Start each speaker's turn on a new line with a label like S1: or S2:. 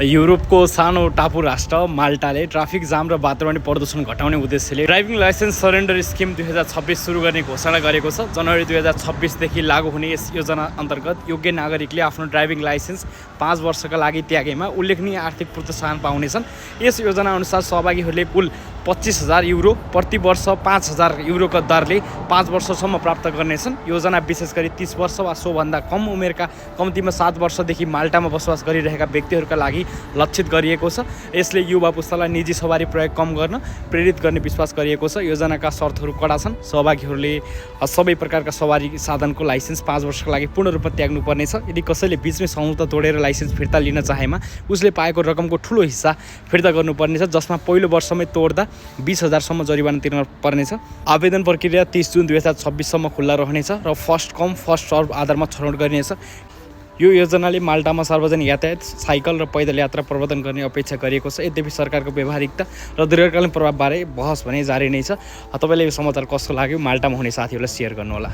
S1: युरोपको सानो टापु राष्ट्र माल्टाले ट्राफिक जाम र वातावरणीय प्रदूषण घटाउने उद्देश्यले ड्राइभिङ लाइसेन्स सरेन्डर स्किम 2026 सुरु गर्ने घोषणा गरेको छ। जनवरी 2026 देखि लागू हुने यस योजना अन्तर्गत योग्य नागरिकले आफ्नो ड्राइभिङ लाइसेन्स 5 वर्षका लागि त्यागेमा उल्लेखनीय आर्थिक प्रोत्साहन पाउनेछन्। यस योजना अनुसार सहभागीहरूले कुल 25,000 युरो प्रति वर्ष 5,000 युरोका दरले 5 वर्षसम्म प्राप्त गर्नेछन्। योजना विशेष गरी 30 वर्ष वा सोभन्दा कम उमेरका कम्तीमा 7 वर्षदेखि माल्टामा बसोबास गरिरहेका व्यक्तिहरूका लागि लक्षित गरिएको छ। यसले युवा पुस्तालाई निजी सवारी प्रयोग कम गर्न प्रेरित गर्ने विश्वास गरिएको छ। योजनाका शर्तहरू कडा छन्। सहभागीहरूले सबै प्रकारका सवारी साधनको लाइसेन्स 5 वर्षका लागि पूर्ण रूपमा त्याग्नुपर्नेछ। यदि कसैले बिचमै सम्झौता तोडेर लाइसेन्स फिर्ता लिन चाहेमा उसले पाएको रकमको ठूलो हिस्सा फिर्ता गर्नुपर्नेछ, जसमा पहिलो वर्षमै तोड्दा 20,000 सम्म जरिवाना तिर्न पर्नेछ। आवेदन प्रक्रिया 30 जुन 2026 सम्म खुल्ला रहनेछ र फर्स्ट कम फर्स्ट सर्भ आधारमा छनौट गरिनेछ। यो योजनाले माल्टामा सार्वजनिक यातायात, साइकल र पैदल यात्रा प्रवर्धन गर्ने अपेक्षा गरिएको छ। यद्यपि सरकारको व्यवहारिकता र दीर्घकालीन प्रभावबारे बहस भने जारी नै छ। तपाईँले यो समाचार कस्तो लाग्यो माल्टामा हुने साथीहरूलाई सेयर गर्नुहोला।